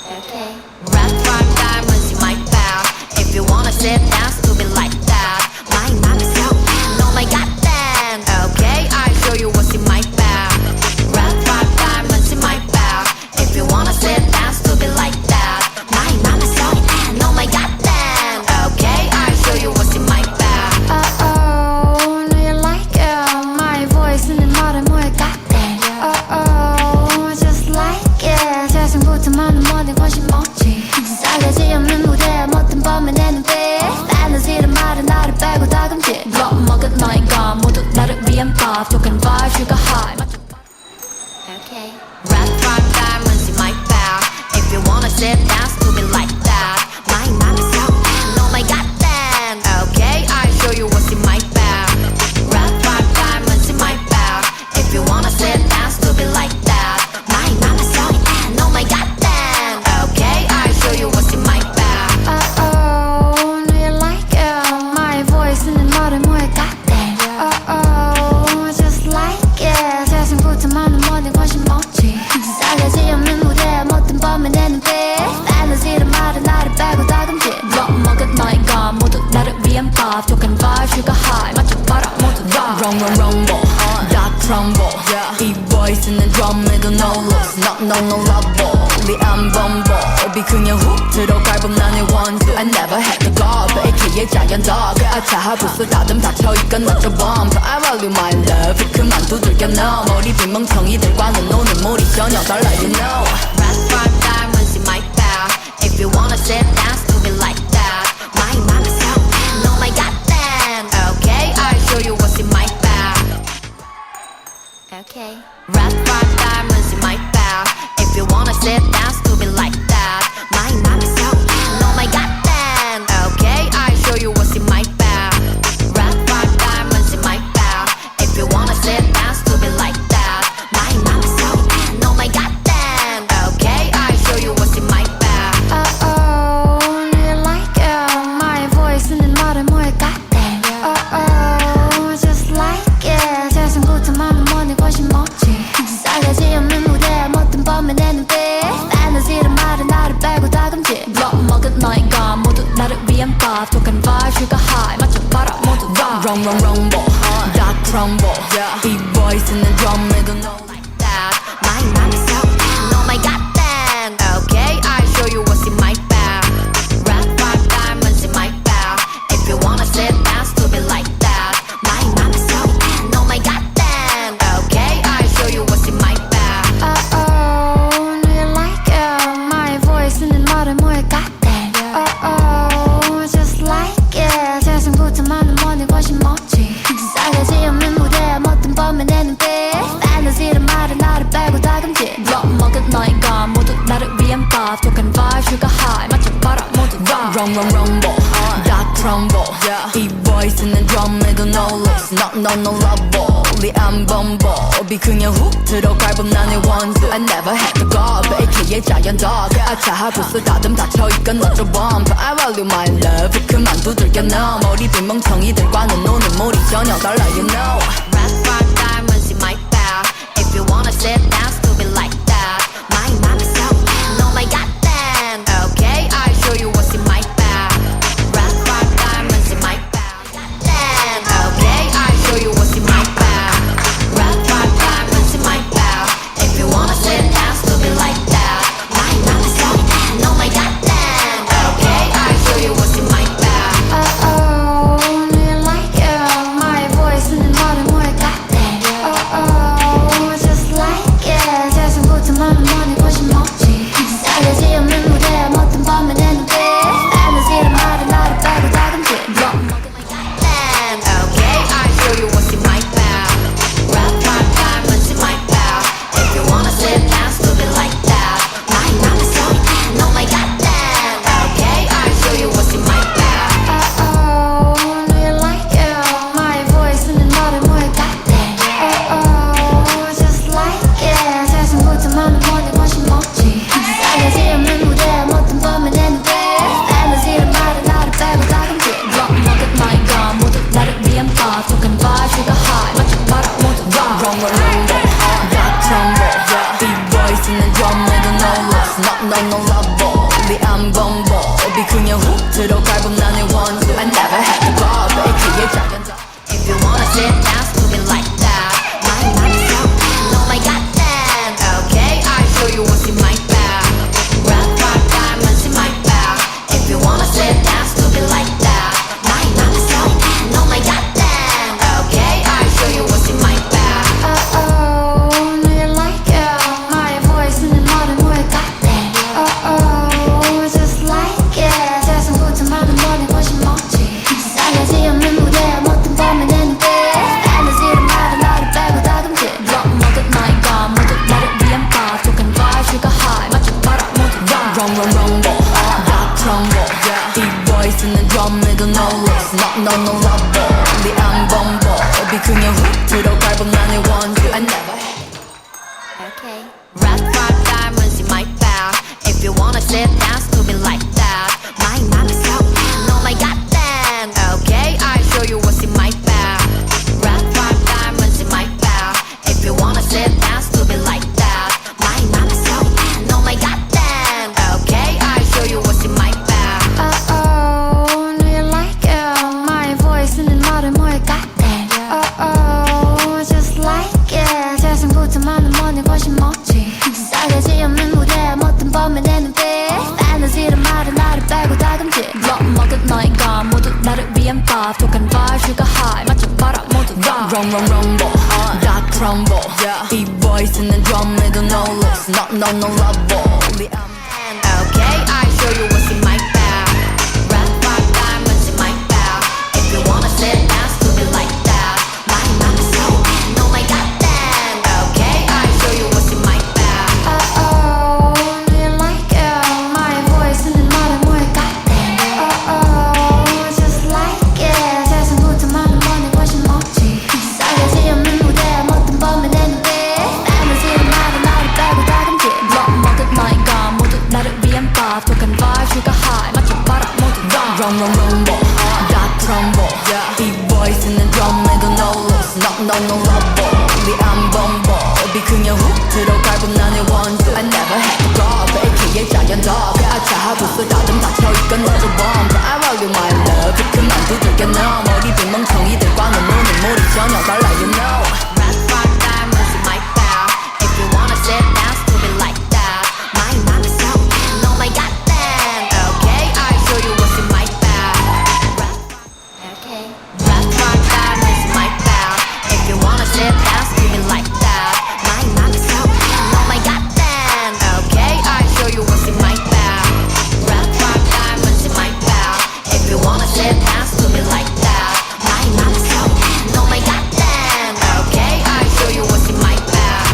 Okay. Red prime diamonds in my bag. If you wanna sit down, stupid like that. My mom is so bad. Oh my god, then. Okay, I show you what's in my bag. Red prime diamonds in my bag. If you wanna sit down, stupid like that. My mom is so bad. Oh my god, then. Okay, I show you what's in my bag. Oh, know you like it. My voice in the modern way, goddamn. Oh, just like it. 자신부터 많은 모든 것이 멋지. 싸가지 없는 무대에 못한 범에 내 눈빛. Fantasy란 말은 나를 빼고 다금질. 먹은 너희가 모두 나를 위한 밥. 독한 vibe, sugar high. Okay. Red prime diamonds in my bag. If you wanna sit down, stupid like that. My mom is so bad. Oh my god, then. Okay, I show you what's in my bag. Red prime diamonds in my bag. If you wanna sit down, stupid like that. My mom is so bad. Oh my god, then. Okay, I show you what's in my bag. Oh, know you like it. My voice in the modern way, goddamn. Oh, just like it. 자신부터 많은 모든 것이 멋지. 싸가지 없는 무대에 못한 범에 내 눈빛. Fantasy란 말은 나를 빼고 다금질. 먹은 너희가 모두 나를 위한 밥. 독한 vibe, sugar high. 맞춰봐라 모두 rock. Wrong, wrong, wrong, ball. 다 crumble. 이 voice는 drum에도 no loss. No love ball. 리안 범벅. 비 그냥 훅 들어갈 법 나의 원수. I never had the gall. AKA giant dog. 아차 부스 다듬 닥쳐있건 낮춰 bomb. I value my love. 그만 두들겨 넣어. 머리 빈 멍청이들과는 노는 물이 전혀 달라 you know. Red prime diamonds in my bag. If you wanna sit down, stupid like that. My mom is so bad. Oh my god, then. Okay, I show you what's in my bag. Okay. Red prime diamonds in my bag. If you wanna sit down, stupid like that. My mom is so bad. Oh my god, then. Okay, I show you what's in my bag. Red prime diamonds in my bag. If you wanna sit down, stupid like that. My mom is so bad. Oh my god, then. Okay, I show you what's in my bag. Oh, know you like it. My voice in the modern way, goddamn. Oh, just like it. 자신부터 많은 모든 것이 멋지. 싸가지 없는 무대에 못한 범에 내 눈빛. Fantasy란 말은 나를 빼고 다금질. 먹은 너희가 모두 나를 위한 밥. 독한 vibe, sugar high. 맞춰봐라 모두 rock. Wrong, wrong, wrong, ball. 다 crumble. 이 voice는 drum에도 no Like that. My mom is so bad. Oh my god, then. Okay, I show you what's in my bag. Red prime diamonds in my bag. If you wanna sit down, stupid like that. My mom is so bad. Oh my god, then. Okay, I show you what's in my bag. Oh, know you like it. My voice in the modern way, goddamn. Oh, just like it. 자신부터 많은 모든 것이 멋지. 싸가지 없는 무대에 못한 범에 내 눈빛. Fantasy란 말은 나를 빼고 다금질. 먹은 너희가 모두 나를 위한 밥. 독한 vibe, sugar high. 맞춰봐라 모두 rock. Wrong, wrong, wrong, ball. 다 crumble. 이 voice는 drum에도 no loss. No love ball. 리안 범벅. 비 그냥 훅 들어갈 법 나의 원수. I never had the gall. AKA giant dog. 아차 부스 다듬 닥쳐있건 낮춰 bomb. I value my love. 그만 두들겨 넣어. 머리 빈 멍청이들과는 노는 물이 전혀 달라 you know. Red prime diamonds in my bag. If you wanna sit down, stupid like that. My mom is so bad. Oh my god, then. Okay, I show you what's in my bag. Red prime diamonds in my bag. Then. Okay, I show you what's in my bag. Red prime diamonds in my bag. If you wanna sit down, stupid like that. My mom is so bad. Oh my god, then. Okay, I show you what's in my bag. Oh, know you like it. My voice in the modern way, goddamn. Oh, just like it. 자신부터 많은 모든 것이 멋지. 싸가지 없는 무대에 못한 범에 내 눈빛. Fantasy란 말은 나를 빼고 다금질. Then, okay, I show you what's in my bag. Red prime diamonds in my bag. If you wanna sit down, stupid like that. My mom is so bad. Oh my god, then. Okay, I show you what's in my bag. Oh, know you like it. My voice in the modern way, goddamn. Oh, just like it. 자신부터 많은 모든 것이 멋지. 싸가지 없는 무대에 못한 범에 내 눈빛. Fantasy란 말은 나를 빼고 다금질. 먹은 너희가 모두 나를 위한 밥. 독한 vibe, sugar high. 맞춰봐라 모두 rock. Wrong, wrong, wrong, ball. 다 crumble. 이 voice는 drum에도 no loss. no love 우리 안 범벅이 그냥 훅 들어갈 법 나의 원수 I never had to go 그의 작은 더 If you wanna sit down, stupid like that. My mind is so no my goddamn. Okay, I'll show you what's in my bag. Rock diamonds in my bag. If you wanna sit down, stupid like that. My mind is so no my goddamn. Okay, I'll show you what's in my bag. Oh, know you like it. My voice in the modern way, goddamn. Oh, just like it. 세상부터 많은 모든 것이 멋지. 싸가지 없는 무대에 못된 범인 내 눈빛. Fantasy를 말해 나를 빼고 다듬지. Drop 모두 나이가 모두 나를 위한 밥. 독한 vibe가 high 맞춰봐라 모두 rock. rumble 다 crumble 이 voice는 drum에도 no loss no love 우리 안 범벅이 그냥 훅 들어갈 법 나의 원수 I never Okay. Rock diamonds in my bag. If you wanna sit down, stupid like that. My mind is so no my goddamn. Okay, I'll show you what's in my bag. Rock diamonds in my bag. If you wanna sit down, stupid like that. My mind is so no my goddamn. Okay, I'll show you what's in my bag. Oh, know you like it. My voice in the modern way, goddamn. Oh, just like it. 세상부터 많은 모든 것이 멋지. 싸가지 없는 무대에 못된 범인 내 눈빛. Fantasy를 말해 나를 빼고 다듬지. Drop 먹은 너희가 모두 나를 위한 밥. 독한 vibe가 high 맞춰봐라 모두 rock. rumble 다 crumble 이 voice는 drum에도 no loss no love 우리 안 Okay, I'll show you what's in my bag. Rock diamonds in my bag. If you wanna sit down, stupid like that. My mind is so no my goddamn. Okay, I'll show you what's in my bag. Oh, know you like it. My voice in the modern way, goddamn. Oh, just like it. 세상부터 많은 모든 것이 멋지. 싸가지 없는 무대에 못된 범인 내 눈빛. Fantasy를 말해 나를 빼고 다듬지. Drop 먹은 너희가 모두 나를 위한 밥. 독한 vibe가 high 맞춰봐라 모두 rock. rumble 다 crumble 이 voice는 drum에도 no loss no love 우리 안 범벅이 그냥 훅 들어갈 법 나의 원수 I never had to go 그의 작은 더 아차하고서 다듬 닥쳐있건 너도 bomb I value my love 그만 두들겨 너 머리 빈 멍청이들과 너 노는 몰이 전혀 달라 you know. Rock diamonds in my bag. If you wanna sit down, stupid like that. My mind is so no my goddamn. Okay, I'll show you what's in my bag. Okay. Rock diamonds in my bag. If you wanna sit down, stupid like that. My mind is so no my goddamn. Okay, I'll show you what's in my bag. Rock diamonds in my bag. If you wanna sit down, stupid like that. My mind is so no my goddamn. Okay, I'll show you what's in my bag.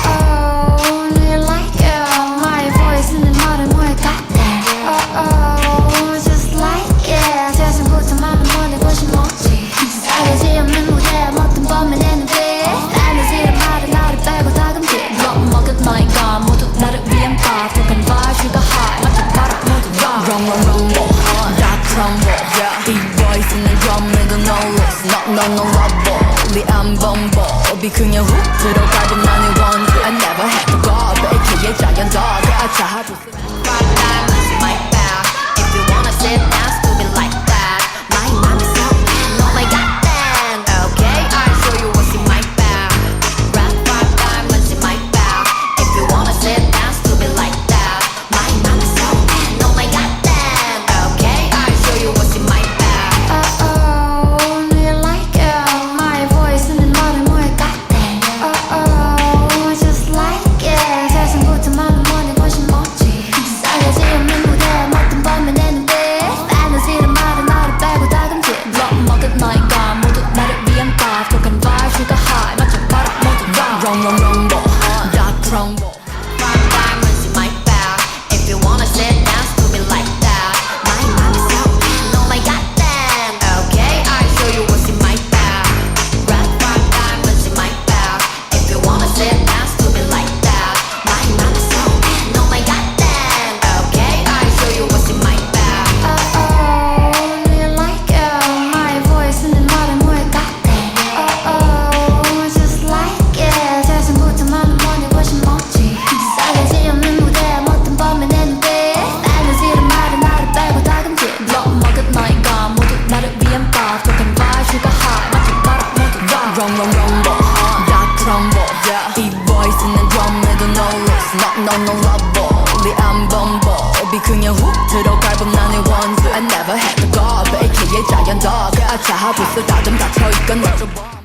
Oh, know you like it. My voice in the modern way, goddamn. Oh, just like it. 세상부터 많은 모든 것이 멋지. 싸가지 없는 무대에 못된 범인 내 눈빛. Fantasy를 말해 나를 빼고 다듬지. Drop 먹은 너희가 모두 나를 위한 밥. 독한 vibe가 high 맞춰봐라 모두 rock. rumble 다 crumble 이 voice는 drum에도 no loss no love 우리 안 범벅이 그냥 훅 들어갈 법 나의 원수 I never had to go 그의 작은 더 아차하고서 Rock diamonds in my bag. If you wanna sit down, stupid like that. My mind is so no my goddamn. Okay, I'll show you what's in my bag. Rock diamonds in my bag. If you wanna sit down, stupid like that. My mind is so no my goddamn. Okay, I'll show you what's in my bag. Oh, know you like it. My voice in the modern way, goddamn. Oh, just like it. 세상부터 많은 모든 것이 멋지. rumble 다 crumble 이 voice는 drum에도 no loss no love 우리 안 범벅이 그냥 훅 들어갈 법 나는 원수 I never had to go AKA giant dog 아차 부스 다듬 닫혀있건 너로